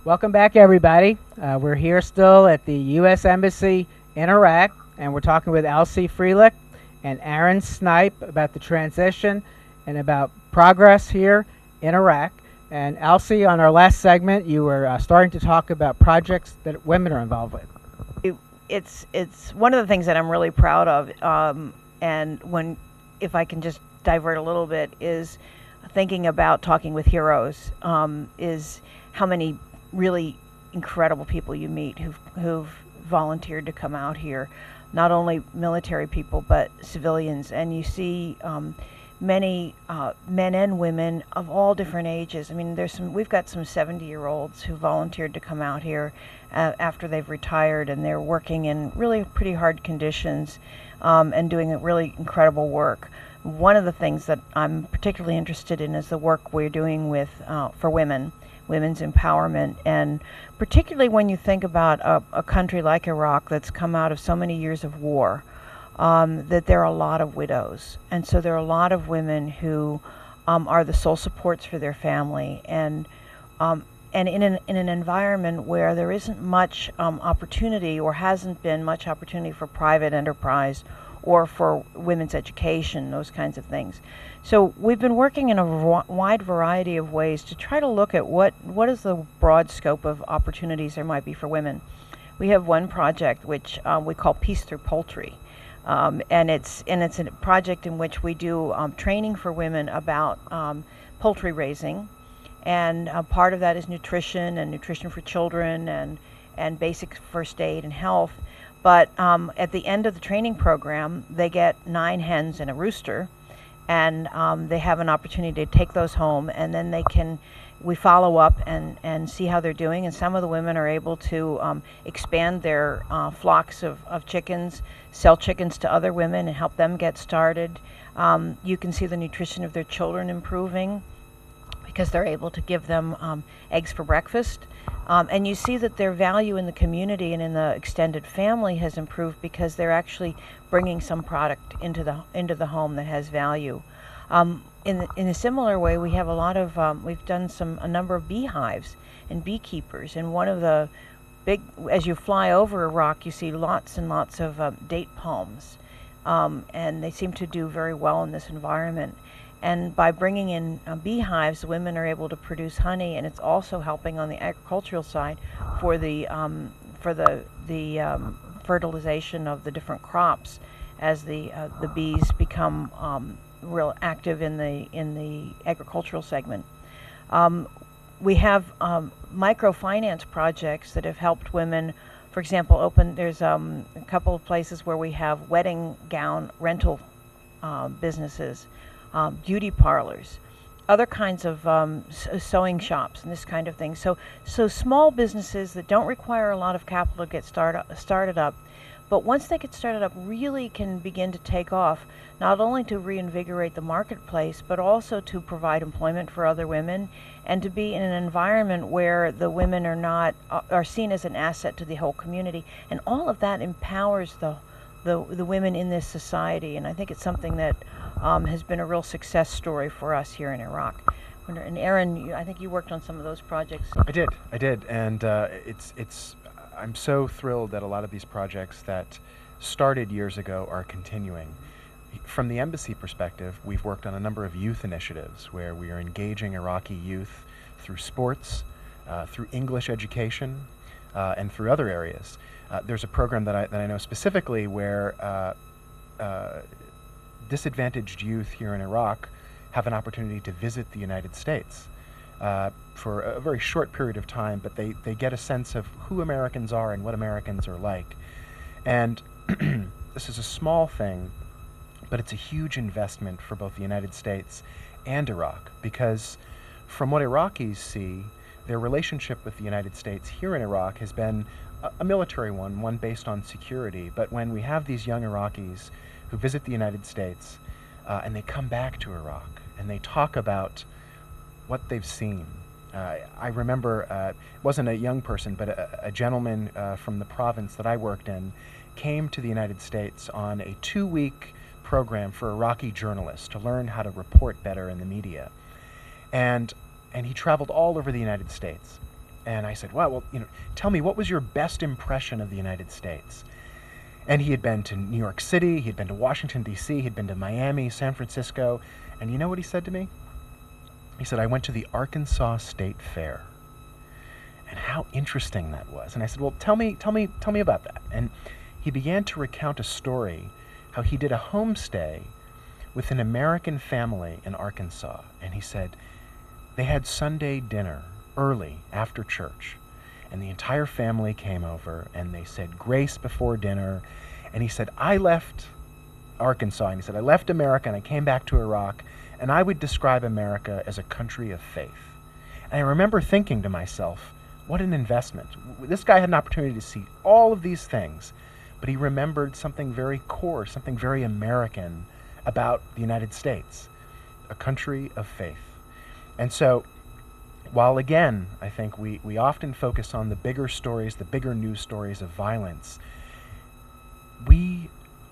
Welcome back, everybody. We're here still at the U.S. Embassy in Iraq, and we're talking with Alcy Frelick and Aaron Snipe about the transition and about progress here in Iraq. And Alcy, on our last segment, you were starting to talk about projects that women are involved with. It's one of the things that I'm really proud of, and if I can just divert a little bit, is thinking about talking with heroes, is how many really incredible people you meet who've volunteered to come out here, not only military people but civilians, and you see many men and women of all different ages. I mean, we've got some 70-year-olds who volunteered to come out here after they've retired, and they're working in really pretty hard conditions and doing a really incredible work. One of the things that I'm particularly interested in is the work we're doing with for women's empowerment, and particularly when you think about a country like Iraq that's come out of so many years of war, that there are a lot of widows, and so there are a lot of women who are the sole supports for their family, and in an environment where there isn't much opportunity, or hasn't been much opportunity for private enterprise or for women's education, those kinds of things. So we've been working in a wide variety of ways to try to look at what is the broad scope of opportunities there might be for women. We have one project which we call Peace Through Poultry, and it's a project in which we do training for women about poultry raising, and part of that is nutrition for children, and basic first aid and health. But at the end of the training program, they get 9 hens and a rooster, and they have an opportunity to take those home, and then we follow up and see how they're doing. And some of the women are able to expand their flocks of chickens, sell chickens to other women and help them get started. You can see the nutrition of their children improving because they're able to give them eggs for breakfast. And you see that their value in the community and in the extended family has improved because they're actually bringing some product into the home that has value. In a similar way, we have we've done a number of beehives and beekeepers. And one of the as you fly over Iraq, you see lots and lots of date palms, and they seem to do very well in this environment. And by bringing in beehives, women are able to produce honey, and it's also helping on the agricultural side for the fertilization of the different crops as the bees become real active in the agricultural segment. We have microfinance projects that have helped women. For example, there's a couple of places where we have wedding gown rental businesses. Beauty parlors, other kinds of sewing shops, and this kind of thing. So small businesses that don't require a lot of capital to get started up, but once they get started up, really can begin to take off, not only to reinvigorate the marketplace, but also to provide employment for other women, and to be in an environment where the women are seen as an asset to the whole community, and all of that empowers the women in this society. And I think it's something that has been a real success story for us here in Iraq. And Aaron, I think you worked on some of those projects. I did, and I'm so thrilled that a lot of these projects that started years ago are continuing. From the embassy perspective, we've worked on a number of youth initiatives where we are engaging Iraqi youth through sports, through English education, and through other areas. There's a program that I know specifically where disadvantaged youth here in Iraq have an opportunity to visit the United States for a very short period of time, but they get a sense of who Americans are and what Americans are like. And this is a small thing, but it's a huge investment for both the United States and Iraq, because from what Iraqis see, their relationship with the United States here in Iraq has been a military one based on security. But when we have these young Iraqis who visit the United States and they come back to Iraq and they talk about what they've seen. I remember, it wasn't a young person, but a gentleman from the province that I worked in came to the United States on a 2-week program for Iraqi journalists to learn how to report better in the media. And he traveled all over the United States. And I said, well, tell me, what was your best impression of the United States? And he had been to New York City, he'd been to Washington, D.C., he'd been to Miami, San Francisco. And you know what he said to me? He said, I went to the Arkansas State Fair. And how interesting that was. And I said, well, tell me about that. And he began to recount a story, how he did a homestay with an American family in Arkansas. And he said, they had Sunday dinner early after church. And the entire family came over and they said grace before dinner. And he said, I left Arkansas, and he said, I left America and I came back to Iraq, and I would describe America as a country of faith. And I remember thinking to myself, what an investment. This guy had an opportunity to see all of these things, but he remembered something very core, something very American about the United States, a country of faith. And so, while again, I think we often focus on the bigger stories, the bigger news stories of violence, we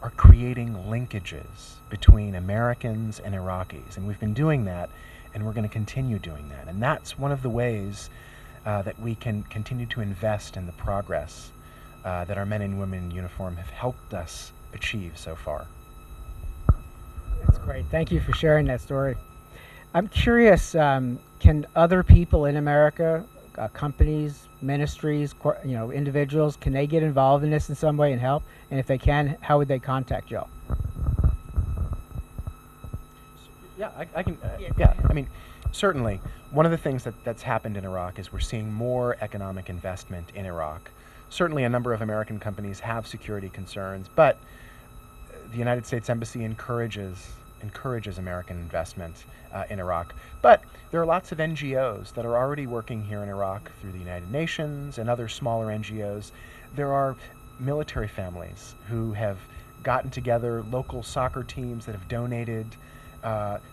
are creating linkages between Americans and Iraqis. And we've been doing that, and we're going to continue doing that. And that's one of the ways that we can continue to invest in the progress that our men and women in uniform have helped us achieve so far. That's great. Thank you for sharing that story. I'm curious, can other people in America, companies, ministries, individuals, can they get involved in this in some way and help? And if they can, how would they contact y'all? Yeah, I can. Yeah, I mean, certainly, one of the things that's happened in Iraq is we're seeing more economic investment in Iraq. Certainly, a number of American companies have security concerns, but the United States Embassy encourages American investment in Iraq. But there are lots of NGOs that are already working here in Iraq through the United Nations and other smaller NGOs. There are military families who have gotten together, local soccer teams that have donated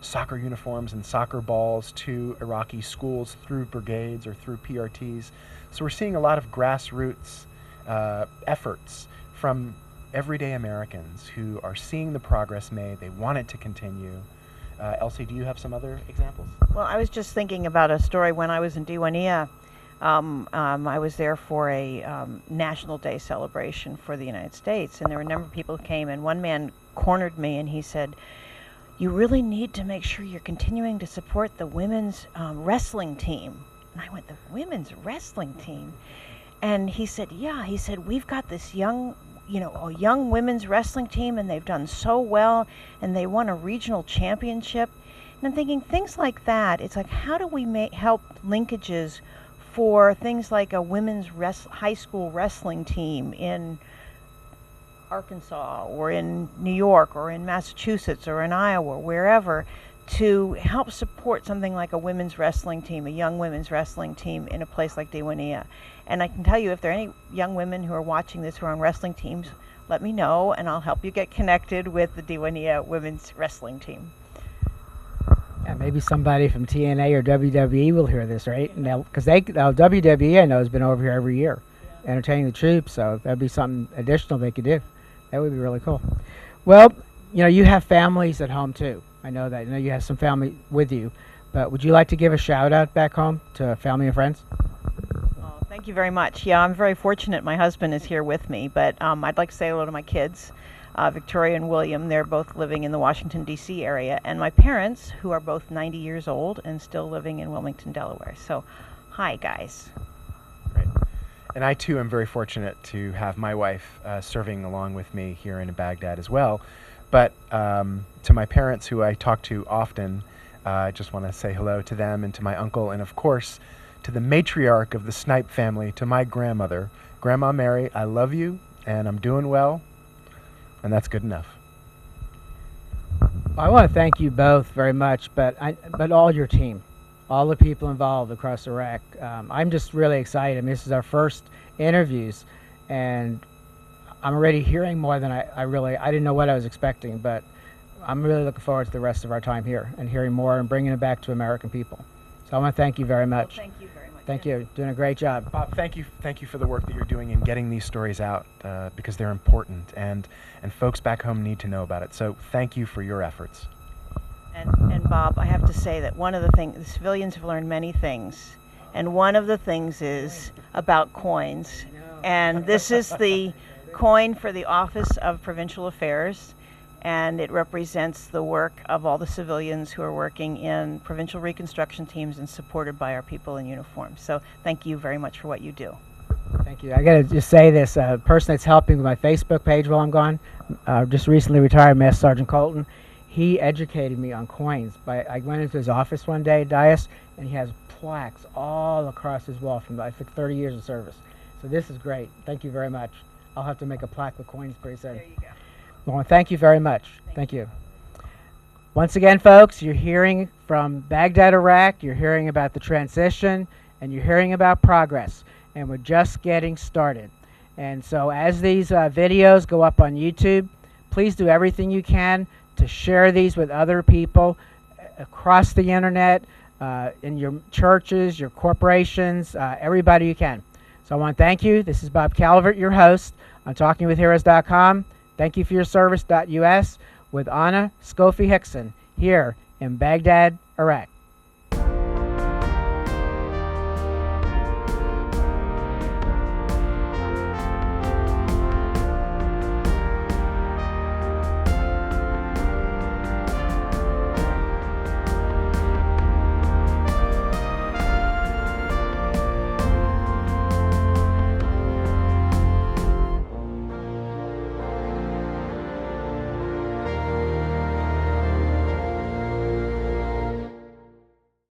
soccer uniforms and soccer balls to Iraqi schools through brigades or through PRTs. So we're seeing a lot of grassroots efforts from everyday Americans who are seeing the progress made. They want it to continue. Alcy, do you have some other examples? Well, I was just thinking about a story when I was in Diwania. I was there for a National Day celebration for the United States, and there were a number of people who came, and one man cornered me and he said, you really need to make sure you're continuing to support the women's wrestling team. And I went, the women's wrestling team? And he said, yeah. He said, we've got this young women's wrestling team, and they've done so well, and they won a regional championship. And I'm thinking, things like that, it's like, how do we help linkages for things like a women's high school wrestling team in Arkansas or in New York or in Massachusetts or in Iowa, wherever, to help support something like a women's wrestling team, a young women's wrestling team in a place like Diwania. And I can tell you, if there are any young women who are watching this who are on wrestling teams, let me know and I'll help you get connected with the Diwania women's wrestling team. Yeah, maybe somebody from TNA or WWE will hear this, right? Because WWE, I know, has been over here every year, entertaining the troops, so that'd be something additional they could do. That would be really cool. Well, you have families at home too. I know that. I know you have some family with you, but would you like to give a shout out back home to family and friends? Oh, thank you very much. Yeah, I'm very fortunate. My husband is here with me, but I'd like to say hello to my kids, Victoria and William. They're both living in the Washington, D.C. area, and my parents, who are both 90 years old and still living in Wilmington, Delaware. So, hi, guys. Great. And I, too, am very fortunate to have my wife serving along with me here in Baghdad as well. But to my parents, who I talk to often, I just want to say hello to them and to my uncle, and of course, to the matriarch of the Snipe family, to my grandmother. Grandma Mary, I love you, and I'm doing well, and that's good enough. I want to thank you both very much, but all your team, all the people involved across Iraq. I'm just really excited. I mean, this is our first interviews, and I'm already hearing more than I didn't know what I was expecting, but I'm really looking forward to the rest of our time here and hearing more and bringing it back to American people. So I want to thank you very much. Well, thank you very much. Thank you. Doing a great job. Bob, thank you for the work that you're doing in getting these stories out because they're important and folks back home need to know about it. So thank you for your efforts. And Bob, I have to say that one of the things, the civilians have learned many things And one of the things is about coins. And this is the coin for the Office of Provincial Affairs, and it represents the work of all the civilians who are working in provincial reconstruction teams and supported by our people in uniform. So thank you very much for what you do. Thank you. I got to just say this, person that's helping with my Facebook page while I'm gone, just recently retired Master Sergeant Colton, he educated me on coins. I went into his office one day, Dias, and he has plaques all across his wall from, I think, 30 years of service. So this is great. Thank you very much. I'll have to make a plaque with coins pretty soon. There you go. Well, thank you very much. Thank you. Once again, folks, you're hearing from Baghdad, Iraq. You're hearing about the transition, and you're hearing about progress. And we're just getting started. And so as these videos go up on YouTube, please do everything you can to share these with other people across the internet, in your churches, your corporations, everybody you can. So I want to thank you. This is Bob Calvert, your host on TalkingWithHeroes.com. Thank you for your service.us with Anna Scofie Hickson here in Baghdad, Iraq.